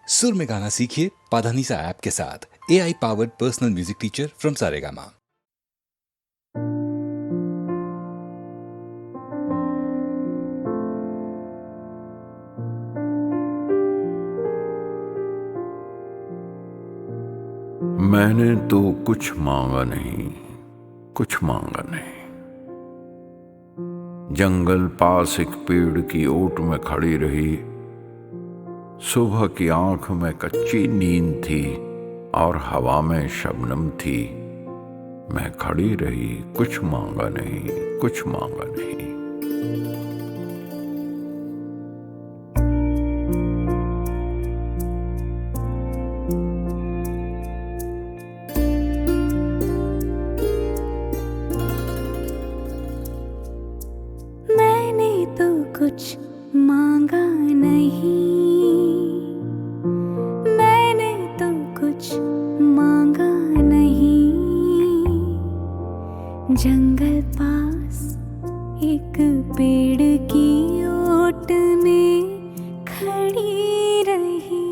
सुर में गाना सीखिए पाधानीसा ऐप के साथ। AI powered personal music teacher from Saregama. मैंने तो कुछ मांगा नहीं, कुछ मांगा नहीं। जंगल पास एक पेड़ की ओट में खड़ी रही। सुबह की आंख में कच्ची नींद थी और हवा में शबनम थी। मैं खड़ी रही, कुछ मांगा नहीं, कुछ मांगा नहीं। मैंने तो कुछ मांगा नहीं, मैंने तो कुछ मांगा नहीं। जंगल पास एक पेड़ की ओट में खड़ी रही।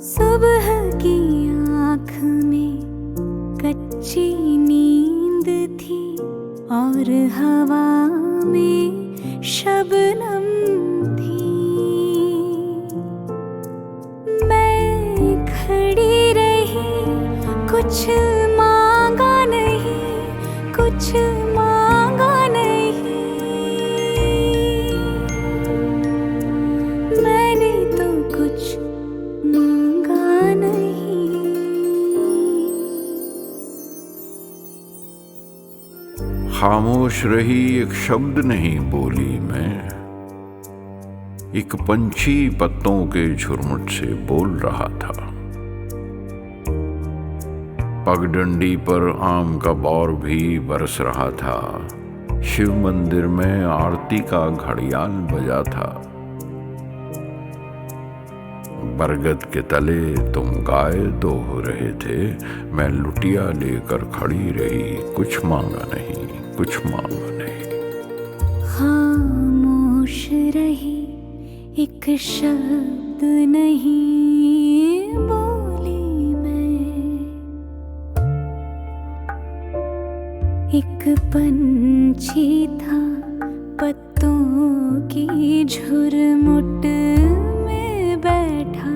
सुबह की आँख में कच्ची नींद थी और हवा में शबनम थी। मैं खड़ी रही, कुछ मांगा नहीं, कुछ मांगा नहीं। मैंने तो कुछ मांगा नहीं। खामोश रही, एक शब्द नहीं बोली मैं। एक पंछी पत्तों के झुरमुट से बोल रहा था। पगडंडी पर आम का बौर भी बरस रहा था। शिव मंदिर में आरती का घड़ियाल बजा था। बरगद के तले तुम गाय दोह रहे थे। मैं लुटिया लेकर खड़ी रही, कुछ मांगा नहीं, कुछ मांगा नहीं। खामोश रही, एक शब्द नहीं बोली मैं। एक पंछी था पत्तों की झुरमुट में बैठा,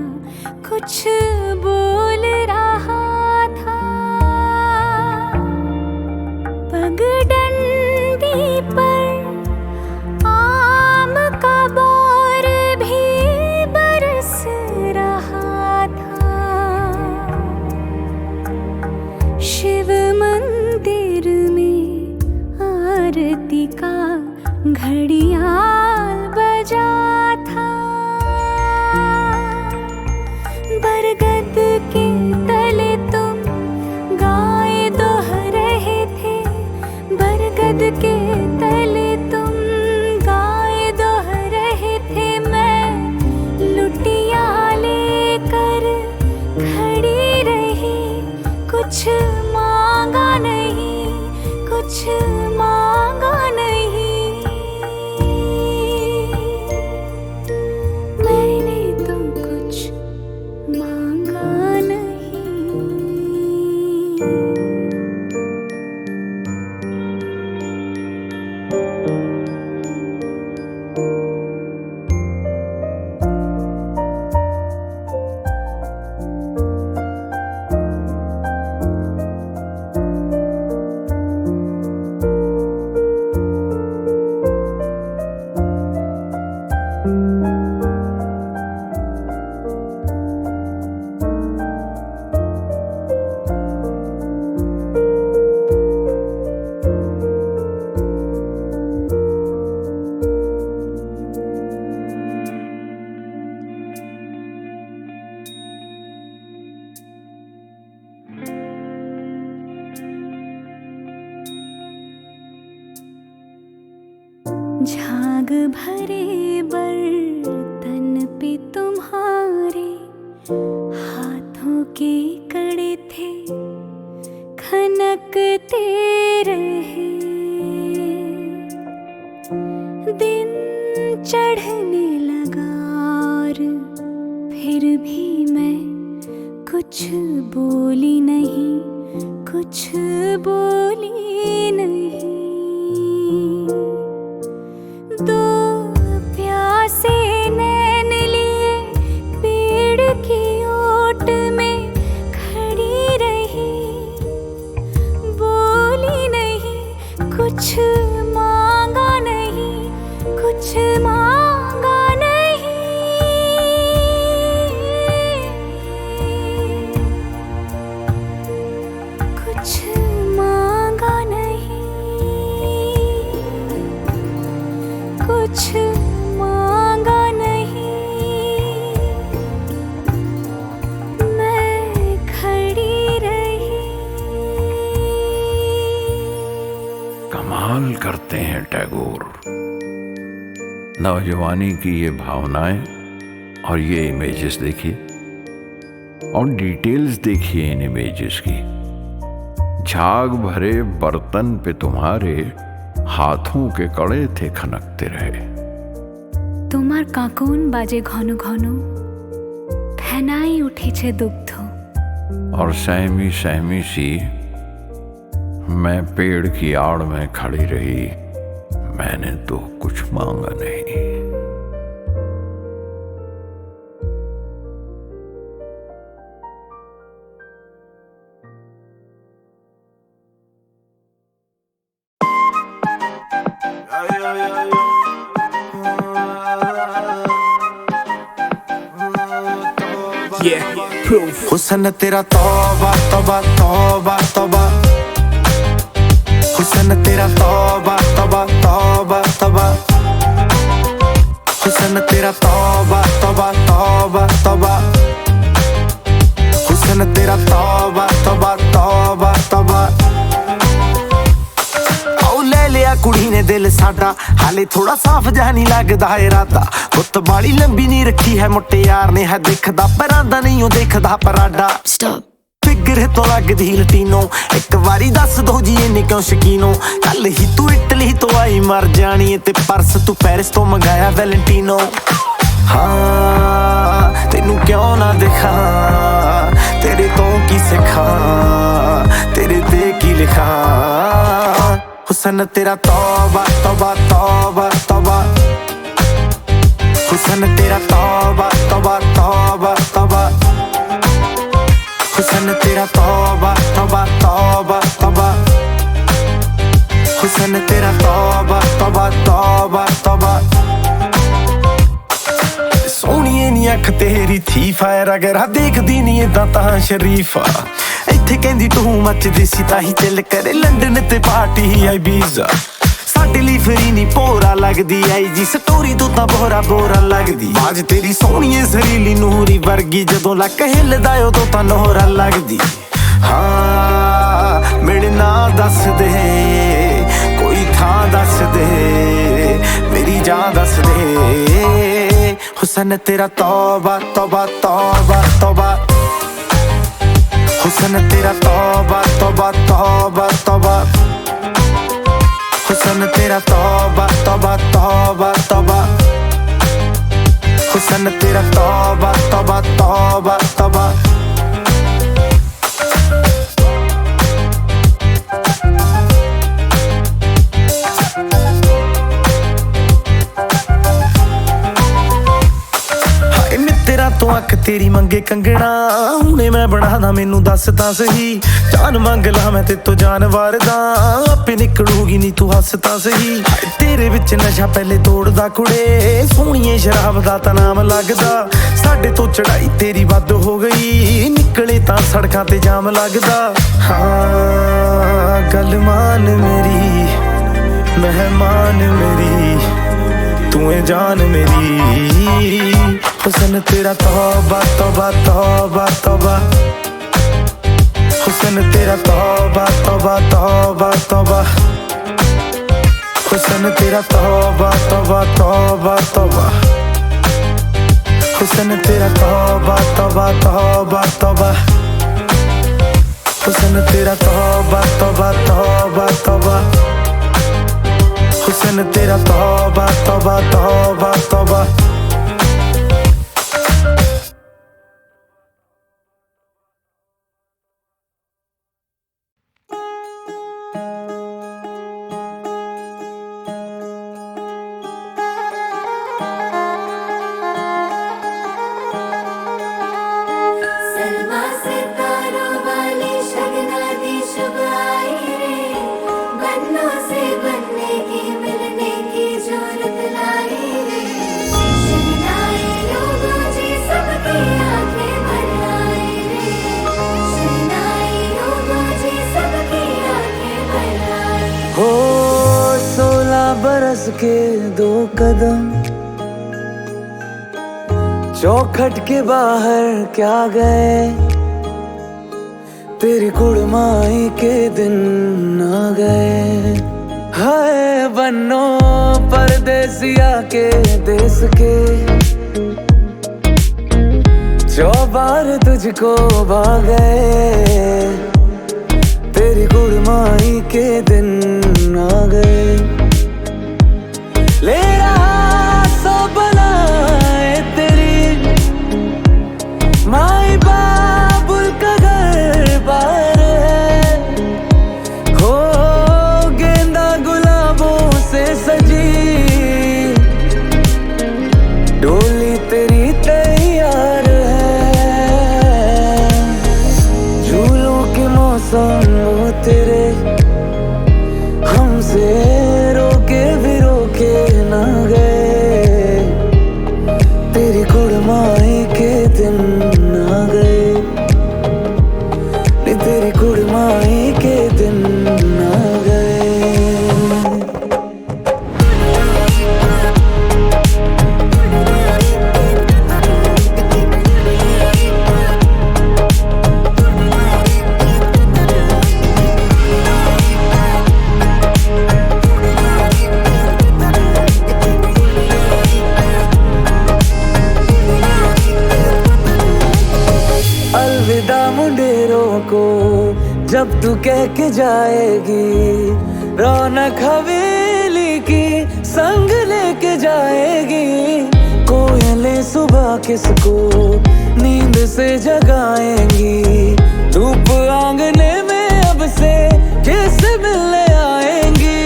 कुछ बोल रहा था। पगडंडी पर आम का बौर भी बरस रहा था। शिव मंदिर में आरती का घड़ियाल बजा था। बरगद के तले तुम गाय दोह रहे थे। बरगद के तले तुम गाय दोह रहे थे। मैं लुटिया लेकर खड़ी रही, कुछ मांगा नहीं, कुछ मांगा नहीं। मैंने तो कुछ मांगा नहीं। झाग भरे बर्तन पे तुम्हारे हाथों के कड़े थे, खनकते रहे। दिन चढ़ने लगा और फिर भी मैं कुछ बोली नहीं, कुछ बोली नहीं। दो प्यासे नैन लिए पेड़ की ओट में खड़ी रही, बोली नहीं, कुछ मांगा नहीं, कुछ मांगा नहीं। कुछ मांगा नहीं, कुछ मांगा नहीं। मैं खड़ी रही। कमाल करते हैं टैगोर। नौजवानी की ये भावनाएं और ये इमेजेस देखिए और डिटेल्स देखिए इन इमेजेस की। झाग भरे बर्तन पे तुम्हारे हाथों के कड़े थे खनकते रहे। তোমার কাকন বাজে ঘন ঘন, ফেনাই উঠেছে দুগ্ধ। और सहमी सहमी सी मैं पेड़ की आड़ में खड़ी रही, मैंने तो कुछ मांगा नहीं। हुसन तेरा तौबा तौबा तौबा तौबा, हुसन तेरा तौबा तौबा तौबा तौबा, हुसन तेरा तौबा तौबा तौबा तौबा, हुसन तेरा तौबा तौबा तौबा तौबा। ले लिया कुड़ी ने दिल साडा, हाले थोड़ा साफ जा नहीं लगदा इरादा। गुत्त बाली लंबी नहीं रखी है मुट्टे यार ने, है दिखदा परांदा नहीं देखदा पराडा। फिगर तो लगदी लटीनो, एक बारी दस दो जी इन्ने क्यों शकीनो। कल ही तू इटली तो आई मर जानी, ते परस तू पेरिस तो मंगाया वैलेंटिनो। हाँ तेनू क्यों ना दिखा, तेरे तो की सिखा, तेरे ते की लिखा। हुसन तेरा तौबा तौबा तौबा तौबा, हुसन तेरा तौबा तौबा तौबा तौबा, हुसन तेरा तौबा तौबा तौबा तौबा, हुसन तेरा तौबा तौबा तौबा तौबा। सोहणिए नी अख तेरी थी फायर, अगर देखदी नी इदां तां शरीफा। इत्थे कहंदी तू मचदी सी ताही चल करे लंडन ते पार्टी आई बीजा। साडे लई फ्री नी भोरा लगदी आई जी, स्टोरी तू तां बोरा बोरा लगदी। आज तेरी सोहणिए जरीली नूरी वर्गी, जदों लक हिलदा उदों तां नोहरा लगदी। हाँ मिलना दस दे, कोई थां दस दे, मेरी जान दस दे। हुसन तेरा तौबा तौबा तौबा तौबा, हुसन तेरा तौबा तौबा तौबा तौबा, हुसन तेरा तौबा तौबा तौबा तौबा, हुसन तेरा तौबा तौबा तौबा तौबा। तो अख तेरी मंगे कंगना, हुणे मैं बनाना मैनू दस तां सही। जान मंग ला मैं ते तो जानवर दा, आपे निकलूगी नी तू हस तां सही। तेरे विच नशा पहले तोड़दा कुड़े, सोहणिए शराब दा तां नाम लगदा। साडे तो चढ़ाई तेरी वध हो गई, निकले तां सड़कां ते जाम लगदा। हाँ गल मान मेरी, मेहमान मेरी, तू है जान मेरी। हुसन तेरा तौबा तौबा तौबा तौबा, हुसन तेरा तौबा तौबा तौबा तौबा, हुसन तेरा तौबा तौबा तौबा तौबा, हुसन तेरा तौबा तौबा तौबा तौबा, हुसन तेरा तौबा तौबा तौबा तौबा, हुसन दिन तेरा तौबा तौबा तौबा तौबा। सलमा सितारों वाली शगनादी शुभ आई रे, बन्नों से बनने की मिलने की जरूरत लाई रे। शहनाई लोगों जी सबकी आंखें भर आई रे, शहनाई लोगों जी सबकी आंखें भर आई। हो 16 बरस के 2 कदम चौखट के बाहर क्या गए, तेरी कुड़माई के दिन आ गए। हाय बन्नो परदेसिया के देश के, चौबार तुझको भागे, तेरी कुड़माई के दिन आ गए। ले रहा सो बनाए तेरी माई बाबुल का घर बार है, हो गेंदा गुलाबों से सजी डोली तेरी तैयार है। झूलों के मौसम वो तेरे हमसे रोके भी रोके ना गए, तेरी कुड़माई के दिन आ गए, नी तेरी कुड़माई के दिन आ गए। अलविदा मुंडेरों को जब तू कह के जाएगी, रौनक हवेली की संग लेके जाएगी। कोयलें सुबह किसको नींद से जगाएंगी, धूप आंगने में अब से किससे मिलने आएंगी।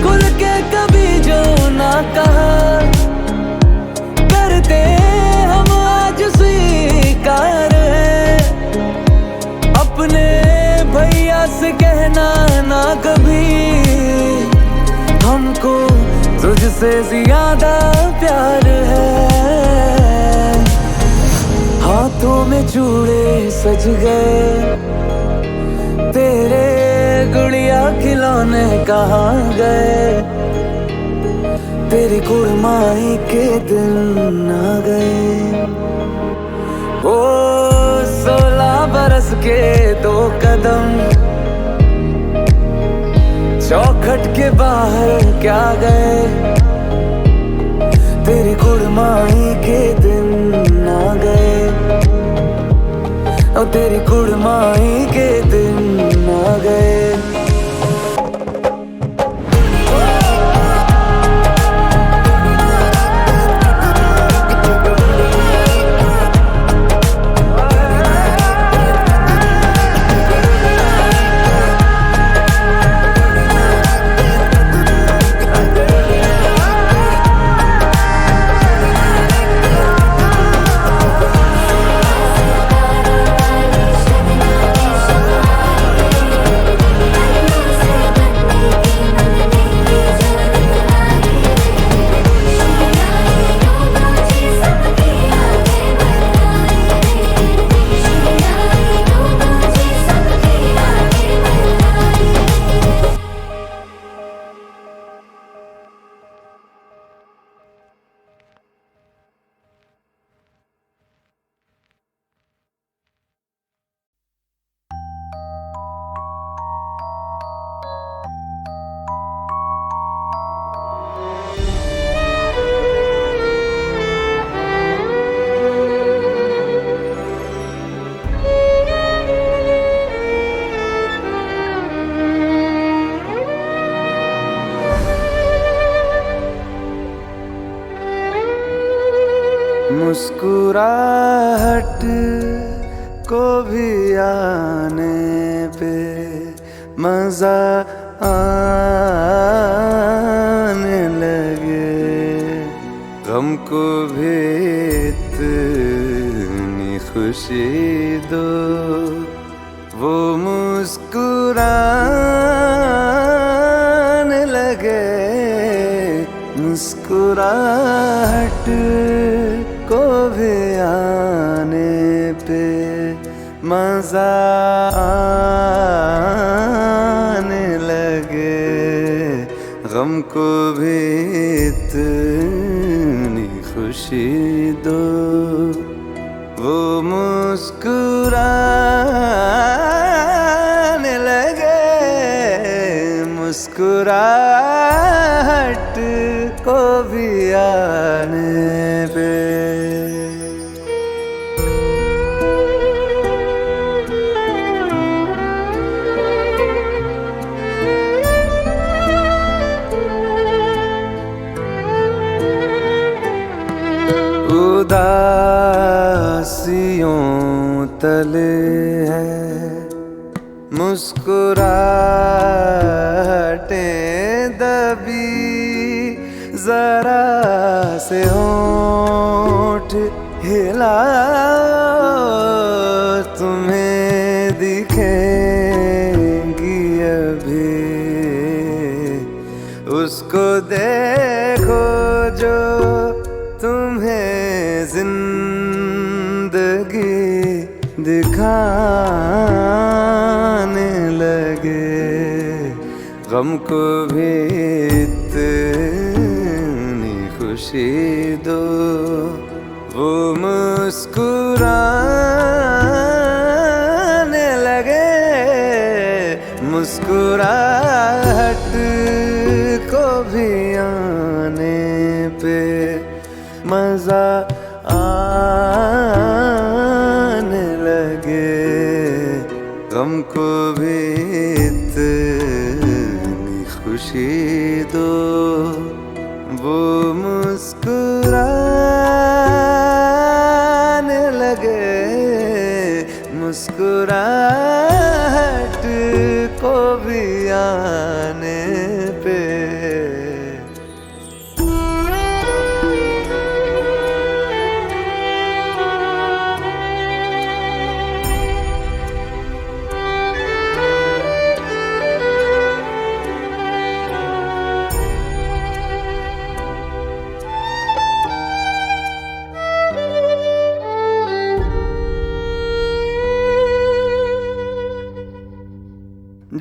खुल के कभी जो ना कहा करते हम आज स्वीकार है, अपने भैया से कहना ना कभी, हमको तुझसे ज्यादा प्यार है। हाथों में चूड़े सज गए, तेरे गुड़िया खिलौने कहाँ गए, तेरी कुड़माई के दिन आ गए। ओ 16 बरस के 2 कदम चौखट के बाहर क्या गए, तेरी कुड़माई के दिन आ गए, और तेरी कुड़माई के दिन आ गए। मुस्कुराहट को भी आने पे मजा आने लगे, गम को भी इतनी खुशी दो, वो मुस्कुराने लगे। मुस्कुराहट को भी आने पे मजा आने लगे, गम को भी इतनी खुशी दो, वो मुस्कुराने लगे। मुस्कुराहट को भी आने पे। उदासियों तले है मुस्कुराहटें दबी, जरा से होंठ हिलाओ, तुम्हें दिखेंगी अभी। उसको देखो जो तुम्हें जिंदगी दिखाने लगे, गम को भी इतनी खुशी दो, वो मुस्कुराने लगे। मुस्कुराहट को भी आने पे मजा आने लगे, गम को भी इतनी खुशी दो, वो मुस्कुराने लगे। मुस्कुराहट को भी आने पे।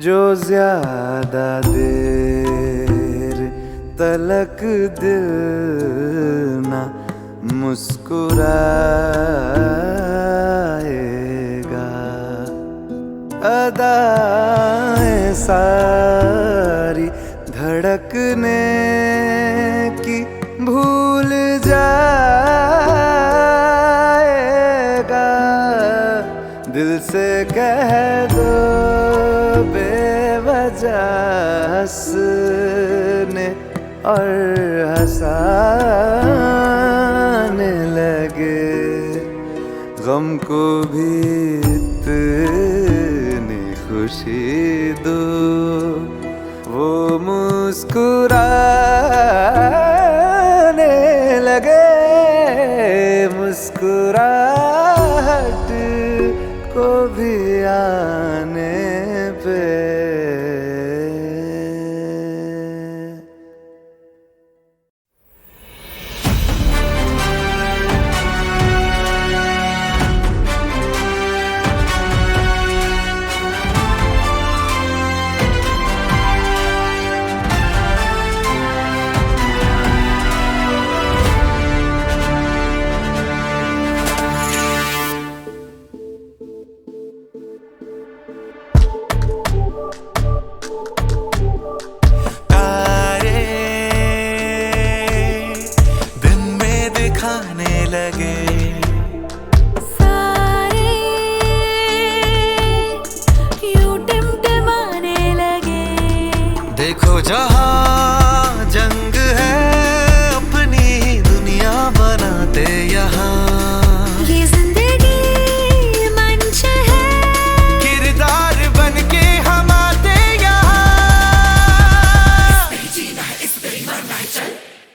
जो ज्यादा देर तलक दिल ना मुस्कुराएगा, अदाएं सारी धड़कने की भूल जाएगा। दिल से कह दो बेवजह हंसने और हंसाने लगे, गम को भी इतनी खुशी दो, वो मुस्कुराने लगे। मुस्कुराहट को भी आने पे।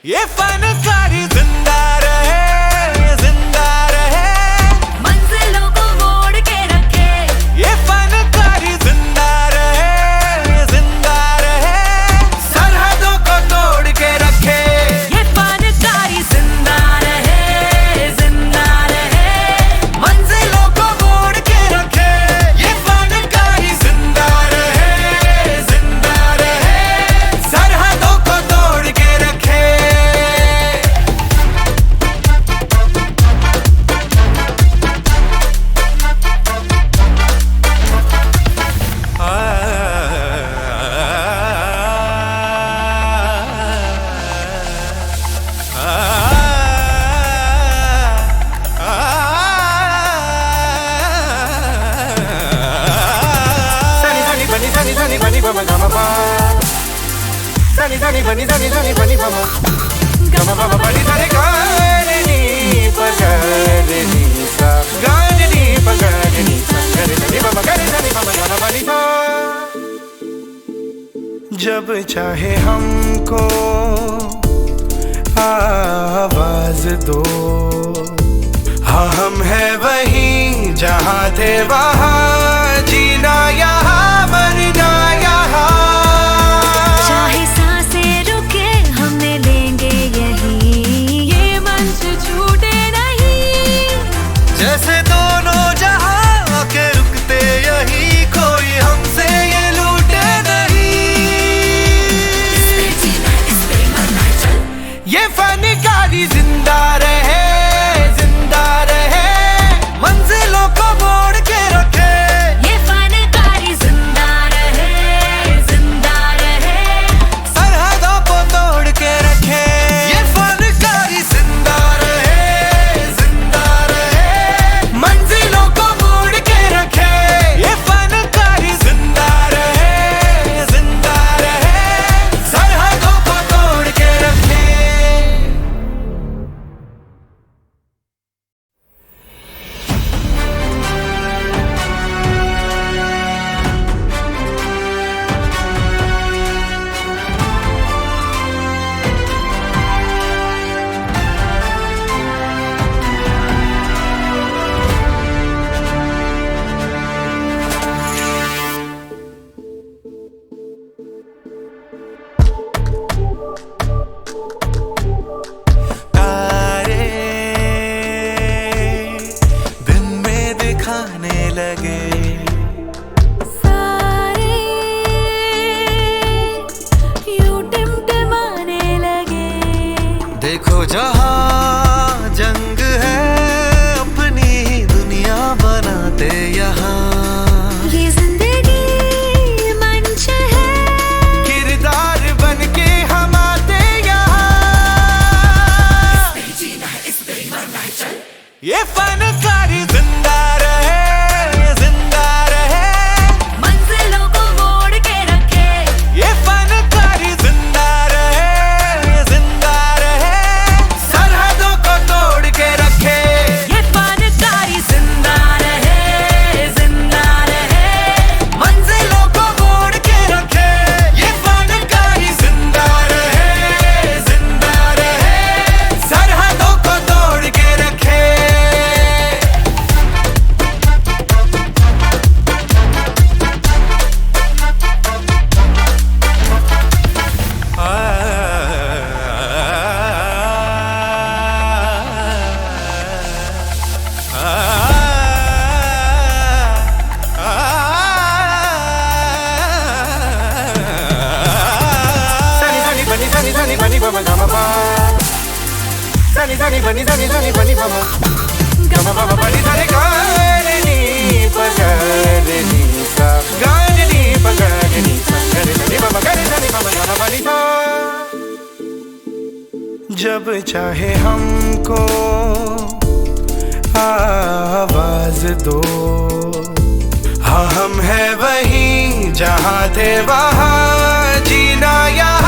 ये फनकारी जिंदा रहे, जिंदा रहे, मंजिलों को मोड़ के रखे, ये फनकारी जिंदा रहे, जिंदा रहे, सरहदों को तोड़ के रखे। ये फनकारी जिंदा रहे, जिंदा रहे, मंजिलों को मोड़ के रखे, ये फनकारी जिंदा रहे, जिंदा रहे, सरहदों को तोड़ के रखे। जब चाहे हमको आवाज दो, हाँ हम है वहीं जहाँ थे वहाँ, जीना यहाँ मरना यहाँ। चाहे सांसें रुके हमें लेंगे यहीं, ये मंच छूटे नहीं। जैसे दोनों जहां के रुकते यही, कोई हमसे ये लूटे नहीं। ये फनकारी जिंदा रहे, जिंदा रहे, मंजिलों को मोड़ के रखे। ये फनकारी जिंदा रहे, जिंदा रहे, सरहदों को तोड़ के रखे। ये फनकारी जिंदा रहे, जिंदा रहे, मंजिलों को मोड़ के रखे। ये फनकारी जिंदा रहे, जिंदा रहे, सरहदों को तोड़ के रखे। तारे दिन में दिखाने लगे, सारे यूं टिमटिमाने लगे। देखो जहाँ जंग है, अपनी ही दुनिया बनाते यहाँ। ये जिंदगी मंच है, किरदार बन के हम आते यहाँ। ये फनकारी जिंदा रहे, जिंदा रहे, मंजिलों को मोड़ के रखे। ये फनकारी जिंदा रहे, जिंदा रहे, सरहदों को तोड़ के रखे। ये फनकारी जिंदा रहे, जिंदा रहे, मंजिलों को मोड़ के रखे। ये फनकारी जिंदा रहे, जिंदा रहे, सरहदों को तोड़ के रखे। जब चाहे हमको आवाज दो, हाँ हम है वहीं जहाँ थे वहाँ, जीना यहाँ